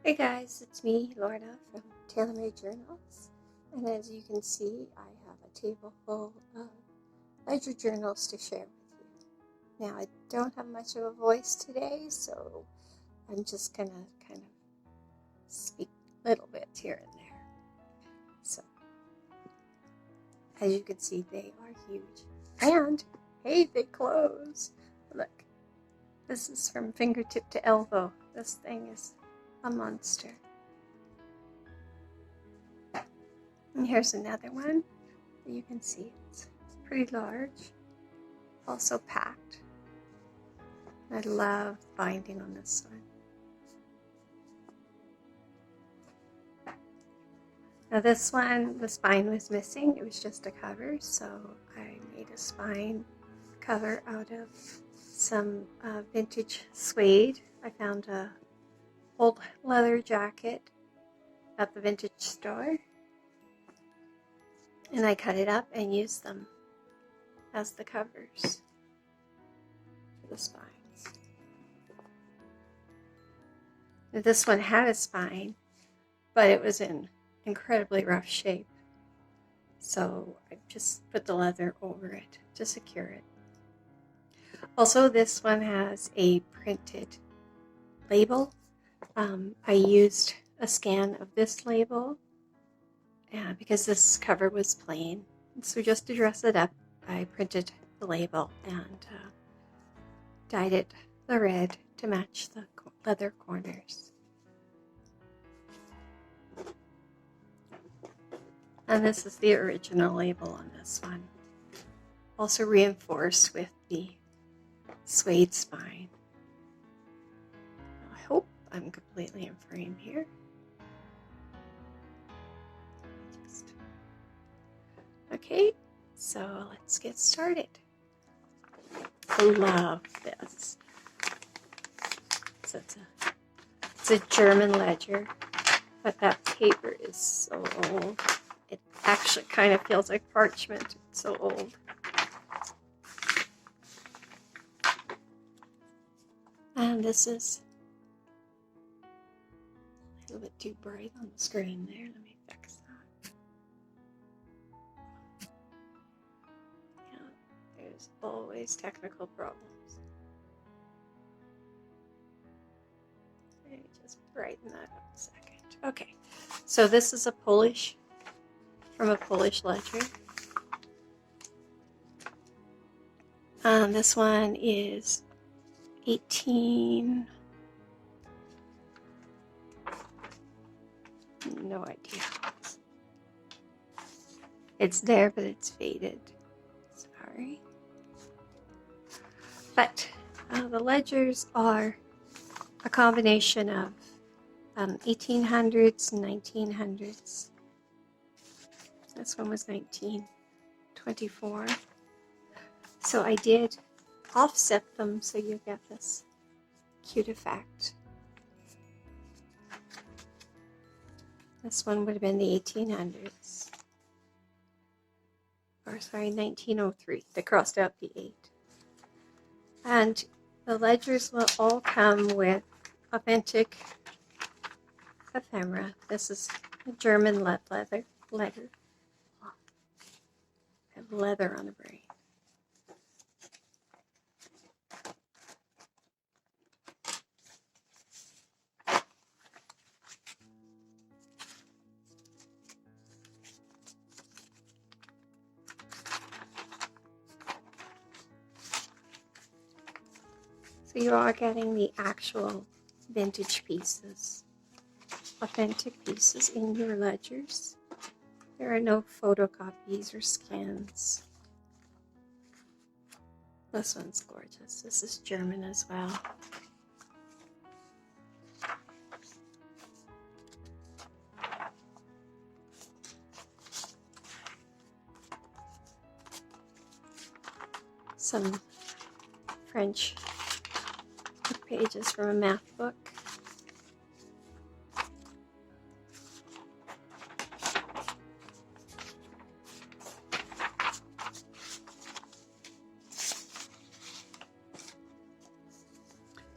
Hey guys, it's me, Lorna from TaylorMade Journals, and as you can see, I have a table full of ledger journals to share with you. Now, I don't have much of a voice today, so I'm just gonna kind of speak a little bit here and there. So, as you can see, they are huge, and hey, they close. Look, this is from fingertip to elbow. This thing is a monster. And here's another one. You can see it's pretty large, also packed. I love binding on this one. Now this one, the spine was missing. It was just a cover, so I made a spine cover out of some vintage suede. I found a old leather jacket at the vintage store, and I cut it up and used them as the covers for the spines. Now, this one had a spine, but it was in incredibly rough shape, so I just put the leather over it to secure it. Also, this one has a printed label. I used a scan of this label because this cover was plain. So just to dress it up, I printed the label and dyed it the red to match the leather corners. And this is the original label on this one. Also reinforced with the suede spine. I hope I'm completely in frame here. Okay, so let's get started. I love this. So it's a German ledger, but that paper is so old. It actually kind of feels like parchment. It's so old. And this is a little bit too bright on the screen there. Let me fix that. Yeah, there's always technical problems. Let me just brighten that up a second. Okay, so this is from a Polish ledger. This one is 18, no idea. It's there, but it's faded. Sorry. But the ledgers are a combination of 1800s and 1900s. This one was 1924. So I did offset them so you get this cute effect. This one would have been the 1800s. Or sorry, 1903. They crossed out the 8. And the ledgers will all come with authentic ephemera. This is a German leather. I have leather on the brain. So you are getting the actual vintage pieces, authentic pieces in your ledgers. There are no photocopies or scans. This one's gorgeous. This is German as well. Some French pages from a math book.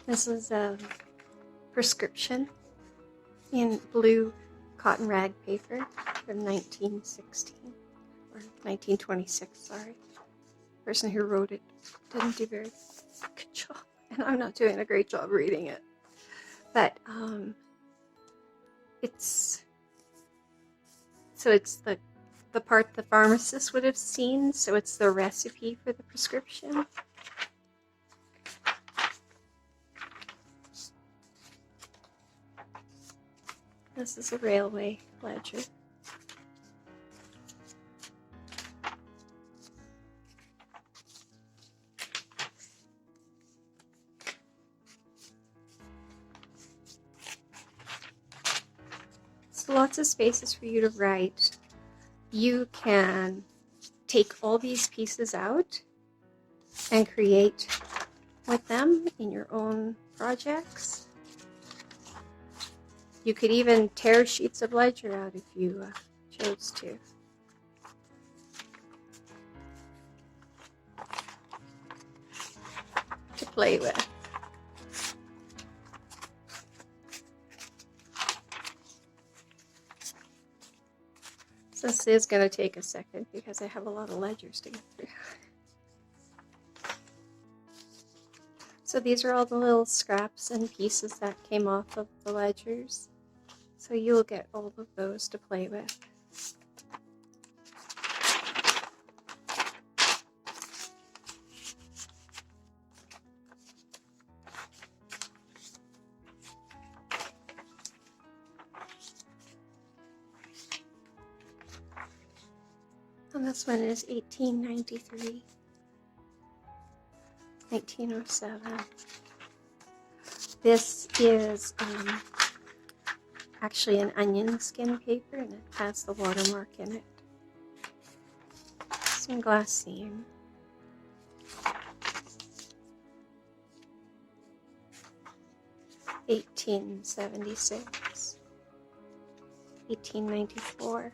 This is a prescription in blue cotton rag paper from 1916 or 1926. Sorry, the person who wrote it didn't do very good job, and I'm not doing a great job reading it. But it's the part the pharmacist would have seen. So it's the recipe for the prescription. This is a railway ledger. So lots of spaces for you to write. You can take all these pieces out and create with them in your own projects. You could even tear sheets of ledger out if you chose to. To play with. So this is going to take a second because I have a lot of ledgers to get through. So these are all the little scraps and pieces that came off of the ledgers. So you'll get all of those to play with. And this one is 1893, 1907. This is actually an onion skin paper, and it has the watermark in it. Some glassine. $18.76, 1894.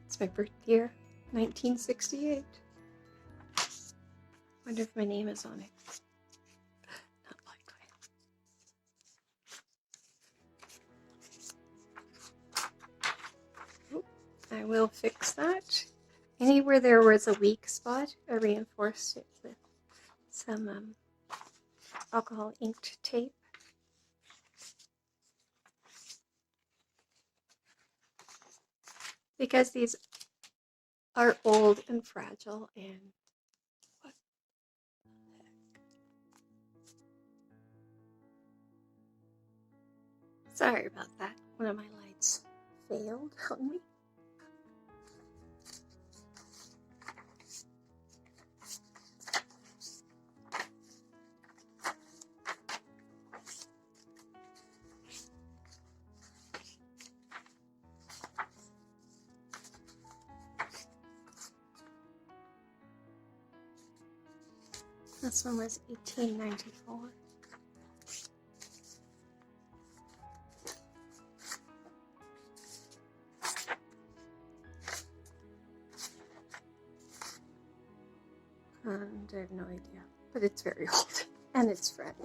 It's my birth year, 1968. Wonder if my name is on it. Not likely. Oop, I will fix that. Anywhere there was a weak spot, I reinforced it with some alcohol inked tape. Because these are old and fragile, and what the heck? Sorry about that. One of my lights failed on me. This one was 1894. And I have no idea, but it's very old, and it's French.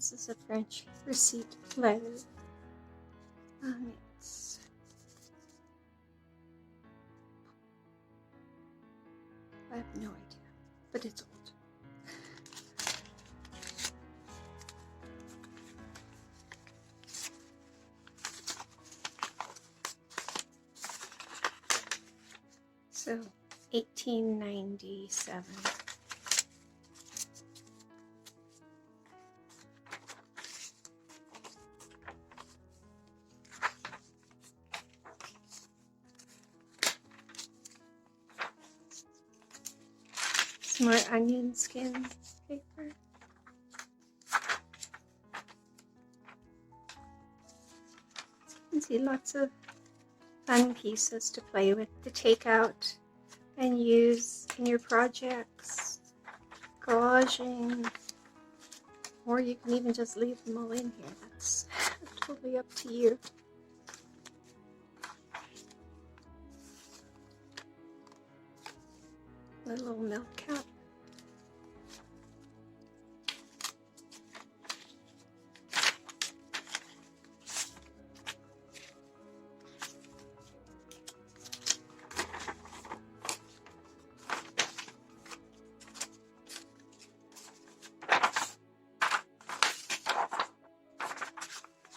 This is a French receipt letter. It's I have no idea, but it's old. So 1897. Some more onion skin paper. You can see lots of fun pieces to play with, to take out and use in your projects, collaging, or you can even just leave them all in here. That's totally up to you. A little milk cap.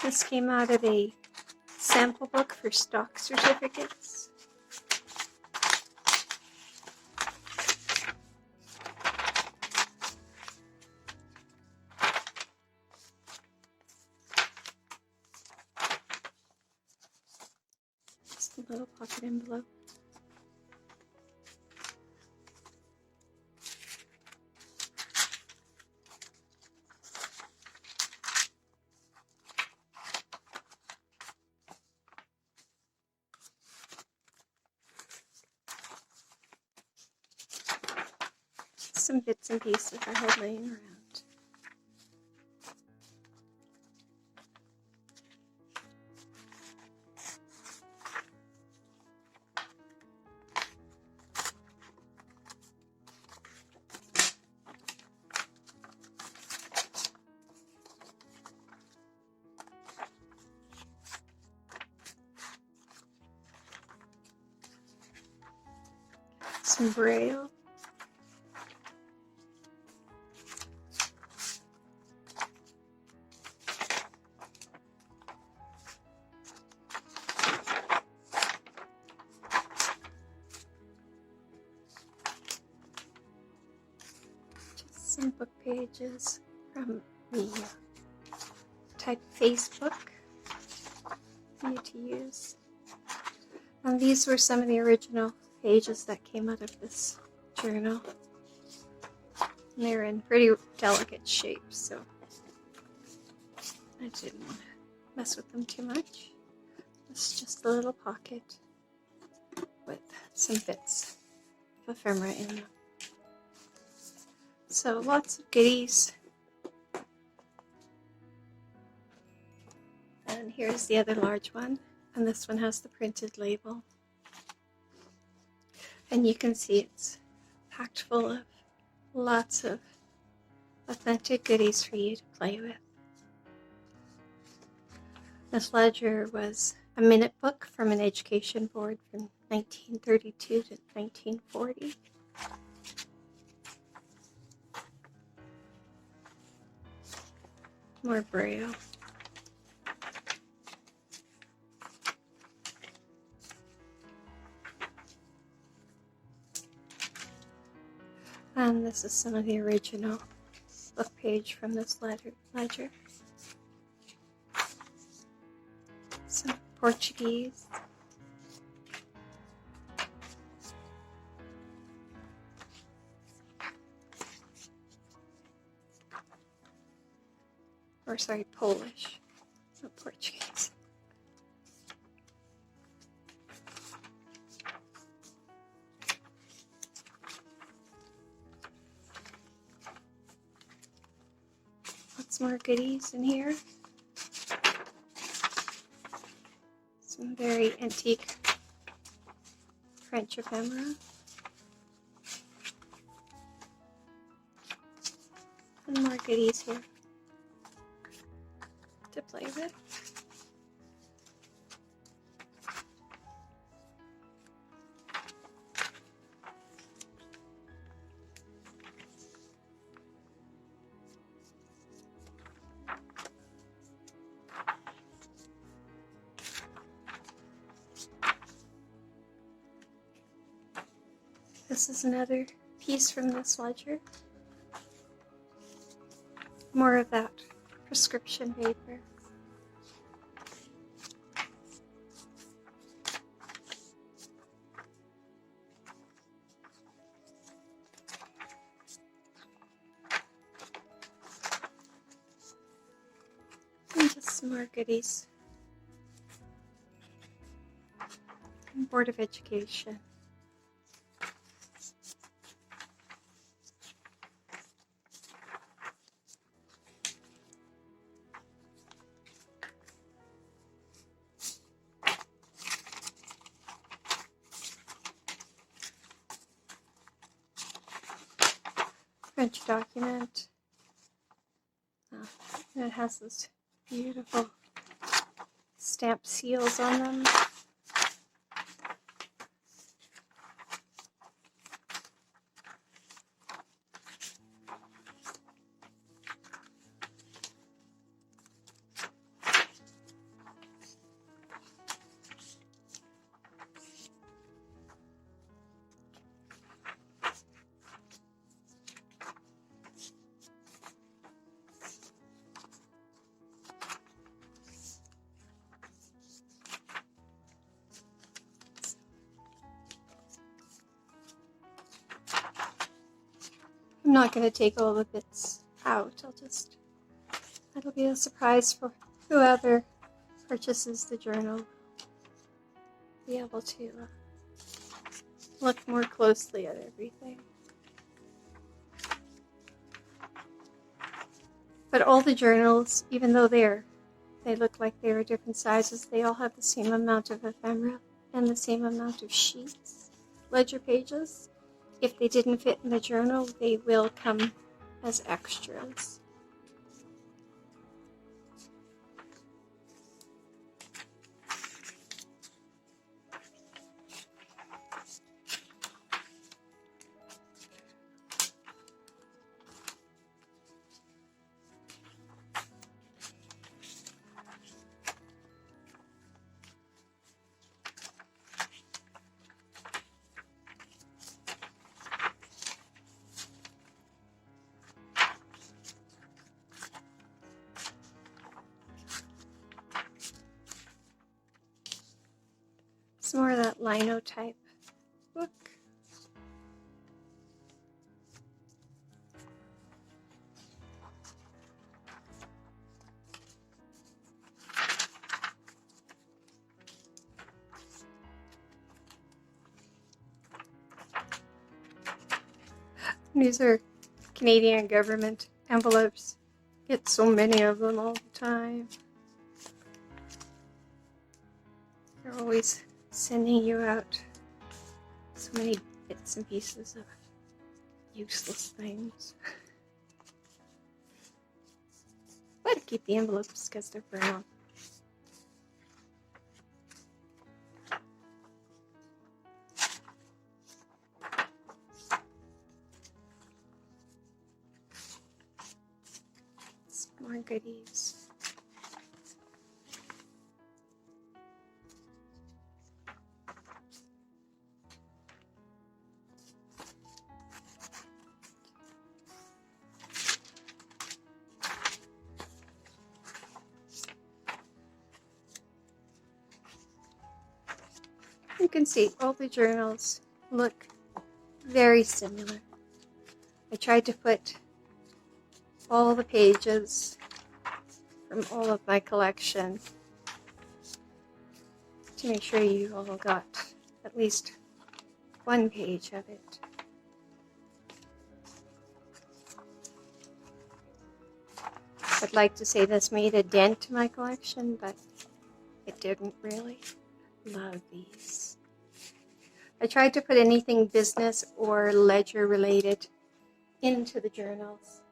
This came out of a sample book for stock certificates. Just a little pocket envelope. Some bits and pieces I had laying around. Some braille. Some book pages from the type Facebook for you to use. And these were some of the original pages that came out of this journal. And they're in pretty delicate shape, so I didn't want to mess with them too much. It's just a little pocket with some bits of ephemera in them. So lots of goodies. And here's the other large one. And this one has the printed label. And you can see it's packed full of lots of authentic goodies for you to play with. This ledger was a minute book from an education board from 1932 to 1940. More braille. And this is some of the original book page from this ledger. Some Portuguese. Or sorry, Polish, not Portuguese. Lots more goodies in here. Some very antique French ephemera. And more goodies here. play with. This is another piece from this ledger. More of that prescription paper. And just some more goodies. Board of Education. French document. And it has those beautiful stamped seals on them. I'm not going to take all the bits out. It'll be a surprise for whoever purchases the journal. Be able to look more closely at everything. But all the journals, even though they look like they are different sizes, they all have the same amount of ephemera and the same amount of sheets, ledger pages. If they didn't fit in the journal, they will come as extras. It's more of that linotype book. These are Canadian government envelopes. Get so many of them all the time. They're always sending you out so many bits and pieces of useless things. But I keep the envelopes because they're brown. Some more goodies. You can see all the journals look very similar. I tried to put all the pages from all of my collection to make sure you all got at least one page of it. I'd like to say this made a dent to my collection, but it didn't really. Love these. I tried to put anything business or ledger related into the journals.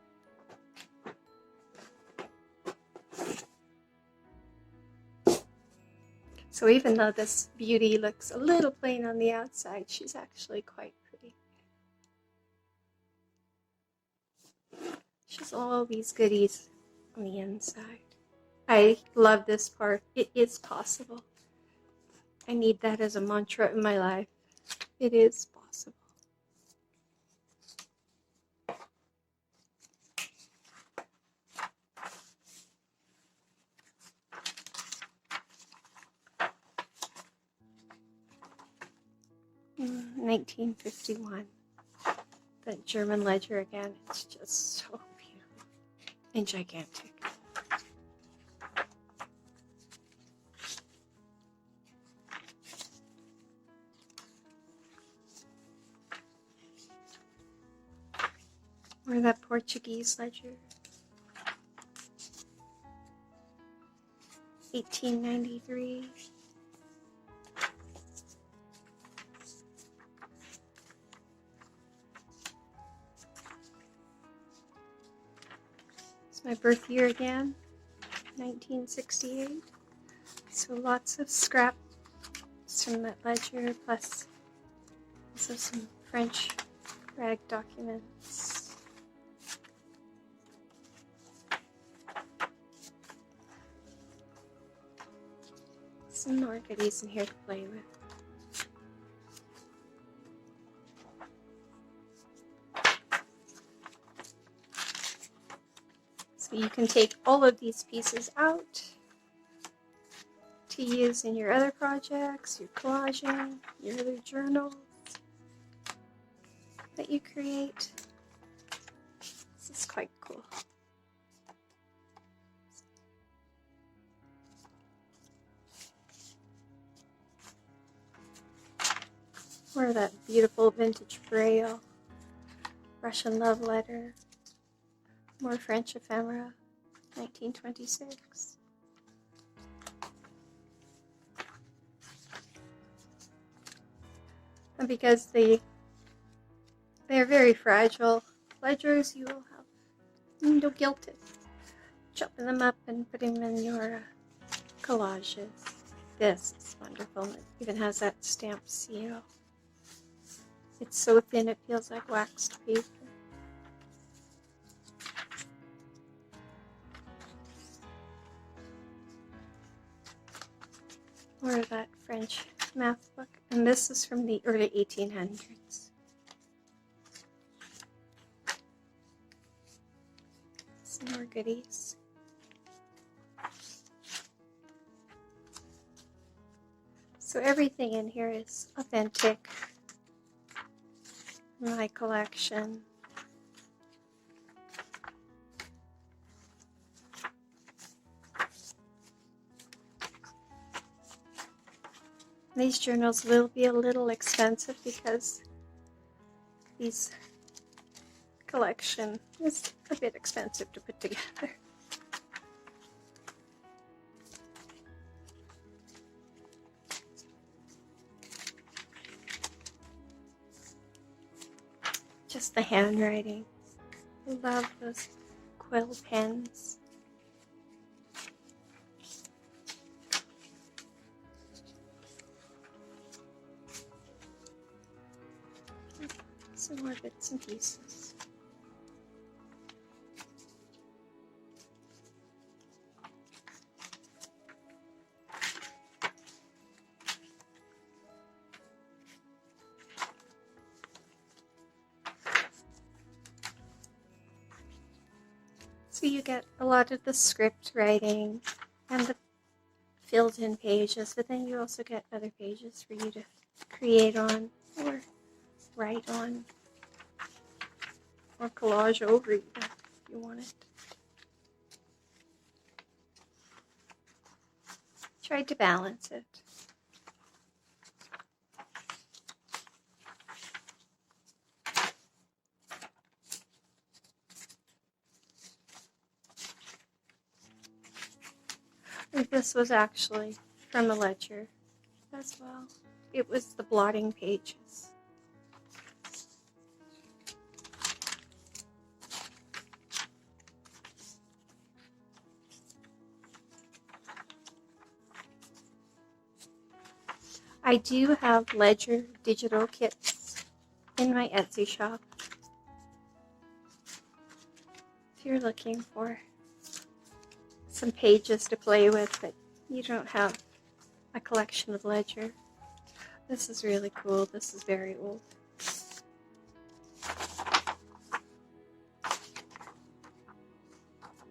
So even though this beauty looks a little plain on the outside, she's actually quite pretty. She's all these goodies on the inside. I love this part. It is possible. I need that as a mantra in my life. It is possible. Mm, 1951. The German ledger again. It's just so beautiful and gigantic. Or that Portuguese ledger. 1893. It's my birth year again, 1968. So lots of scraps from that ledger, plus also some French rag documents. Some more goodies in here to play with. So you can take all of these pieces out to use in your other projects, your collaging, your other journals that you create. This is quite cool. Or that beautiful vintage braille, Russian love letter, more French ephemera, 1926. And because they're very fragile ledgers, you will have no guilt in chopping them up and putting them in your collages. This is wonderful. It even has that stamp seal. It's so thin it feels like waxed paper. Or that French math book. And this is from the early 1800s. Some more goodies. So everything in here is authentic. My collection. These journals will be a little expensive because these collection is a bit expensive to put together. Just the handwriting. I love those quill pens. Some more bits and pieces. So you get a lot of the script writing and the filled in pages, but then you also get other pages for you to create on or write on or collage over even if you want it. Tried to balance it. This was actually from a ledger as well. It was the blotting pages. I do have ledger digital kits in my Etsy shop. If you're looking for some pages to play with, but you don't have a collection of ledger. This is really cool. This is very old.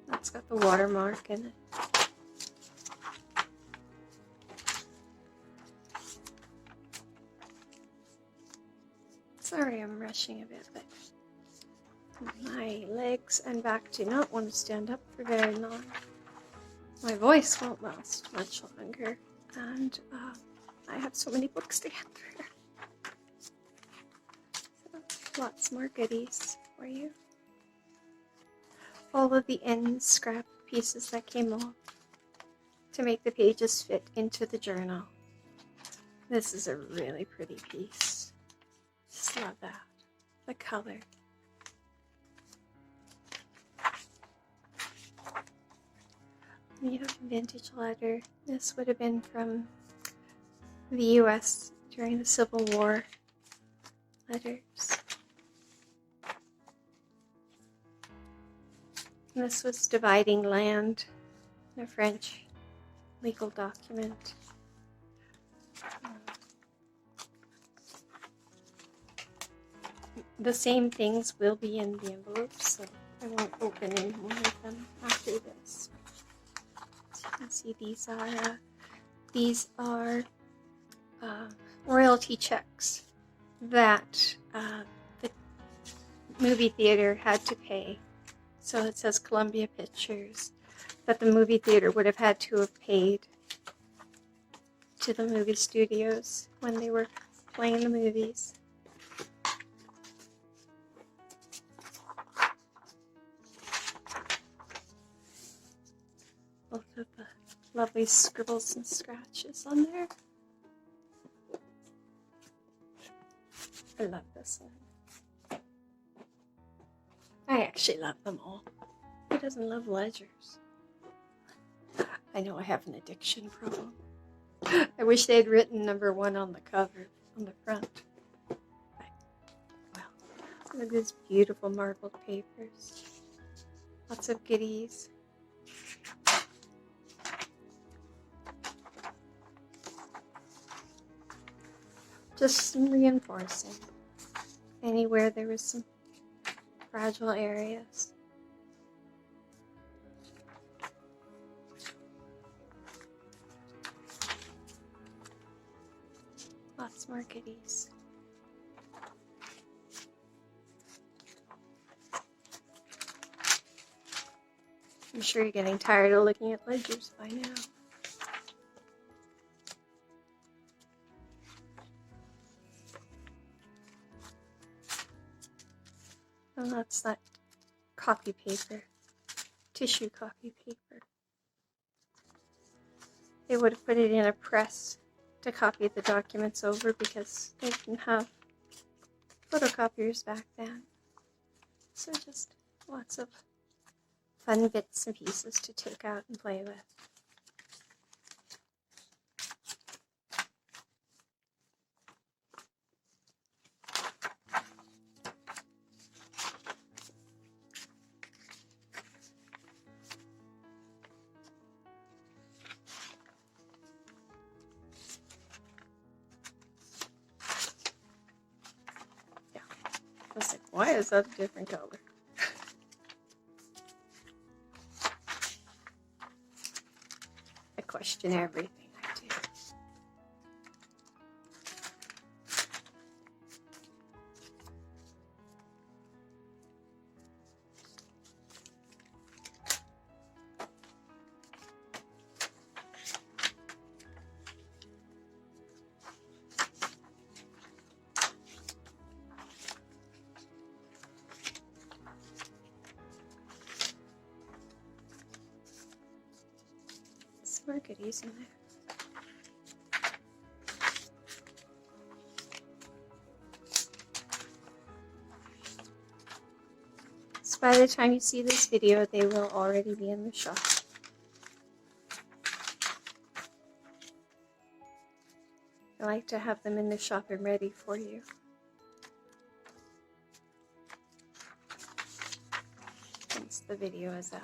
That's got the watermark in it. Sorry I'm rushing a bit, but my legs and back do not want to stand up for very long. My voice won't last much longer, and I have so many books to get through. So, lots more goodies for you. All of the end scrap pieces that came off to make the pages fit into the journal. This is a really pretty piece. Just love that. The color. You have a vintage letter. This would have been from the U.S. during the Civil War. Letters. And this was dividing land in a French legal document. The same things will be in the envelopes, so I won't open any more of them after this. As you can see, these are royalty checks that the movie theater had to pay. So it says Columbia Pictures, that the movie theater would have had to have paid to the movie studios when they were playing the movies. Both of the lovely scribbles and scratches on there. I love this one. I actually love them all. Who doesn't love ledgers? I know I have an addiction problem. I wish they had written #1 on the cover, on the front. Well, look at these beautiful marbled papers. Lots of goodies. Just some reinforcing. Anywhere there was some fragile areas. Lots more goodies. I'm sure you're getting tired of looking at ledgers by now. And that's that copy paper, tissue copy paper. They would have put it in a press to copy the documents over because they didn't have photocopiers back then. So just lots of fun bits and pieces to take out and play with. I was like, why is that a different color? I question everything I do. More goodies in there. So by the time you see this video, they will already be in the shop. I like to have them in the shop and ready for you. Once the video is up.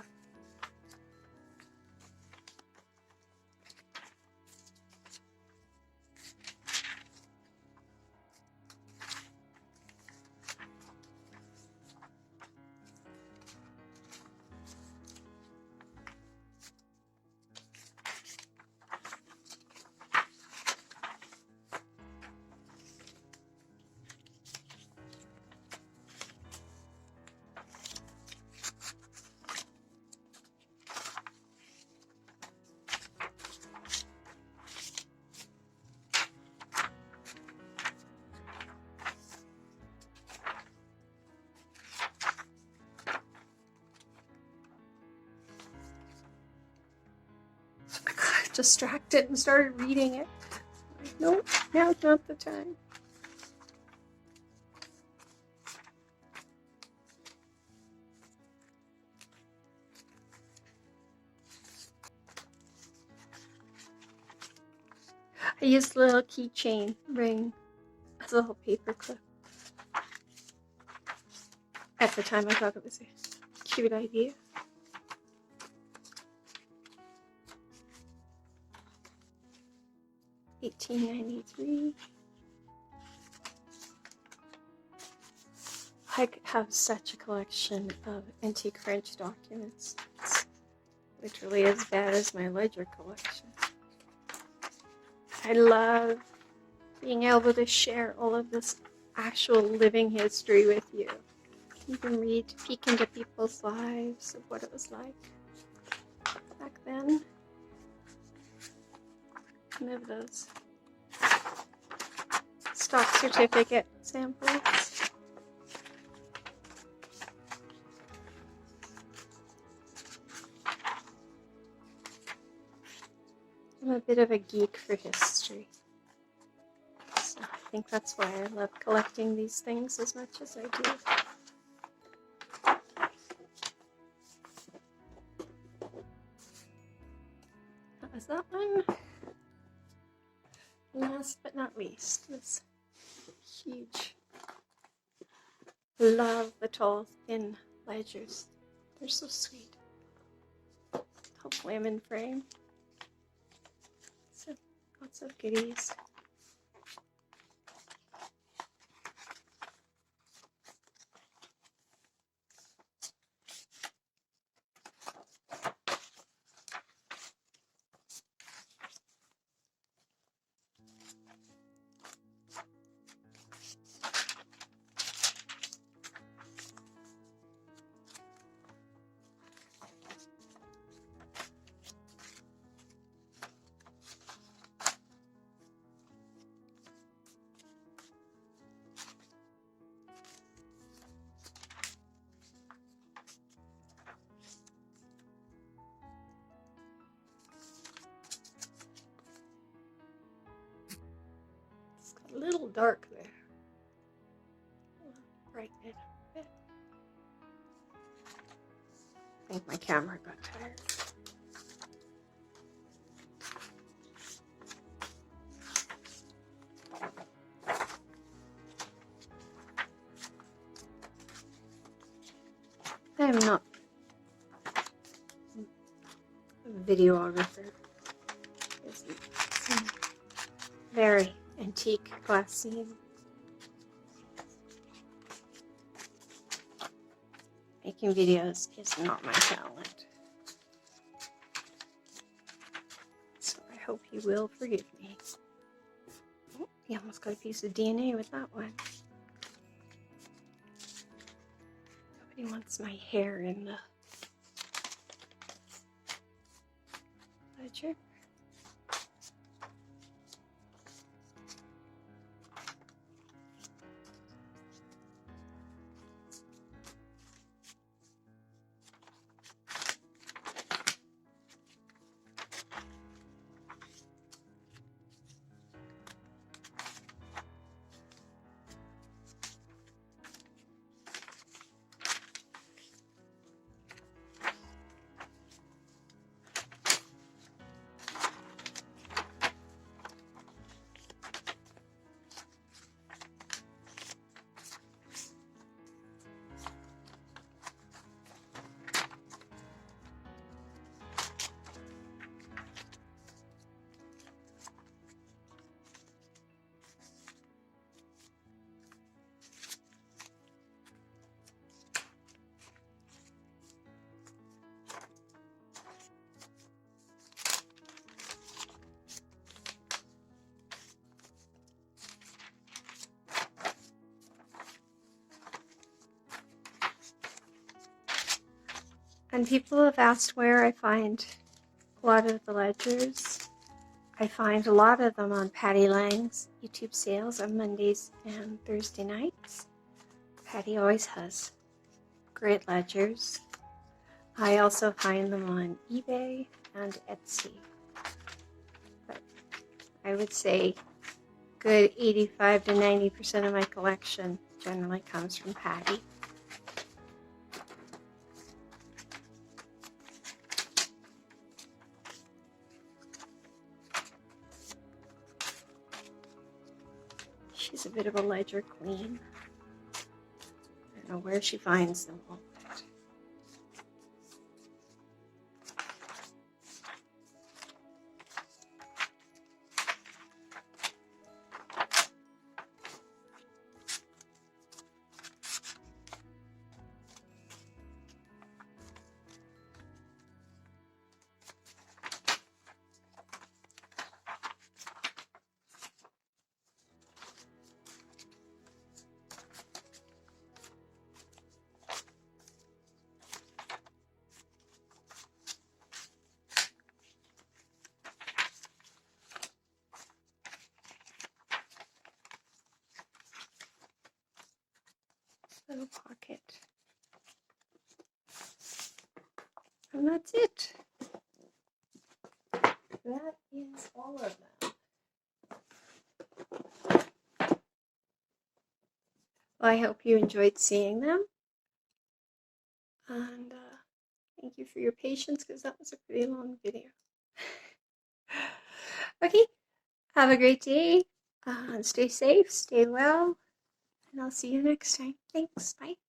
Distracted and started reading it. Nope, now's not the time. I used a little keychain ring as a little paper clip. At the time I thought it was a cute idea. $18.93. I have such a collection of antique French documents. It's literally as bad as my ledger collection. I love being able to share all of this actual living history with you. You can peek into people's lives of what it was like back then. One of those stock certificate samples. I'm a bit of a geek for history. So I think that's why I love collecting these things as much as I do. That was that one. Last but not least, this huge. Love the tall, thin ledgers. They're so sweet. Hopefully I'm in frame. So, lots of goodies. A little dark there. Brighten it up a bit. I think my camera got tired. I am not a videographer. It's very antique glassine. Making videos is not my talent. So I hope you will forgive me. Oh, you almost got a piece of DNA with that one. Nobody wants my hair in the ledger. And people have asked where I find a lot of the ledgers. I find a lot of them on Patty Lang's YouTube sales on Mondays and Thursday nights. Patty always has great ledgers. I also find them on eBay and Etsy. But I would say good 85 to 90% of my collection generally comes from Patty. She's a bit of a ledger queen. I don't know where she finds them all. Little pocket. And that's it. That is all of them. Well, I hope you enjoyed seeing them. And thank you for your patience because that was a pretty long video. Okay, have a great day. Stay safe, stay well, and I'll see you next time. Thanks. Bye.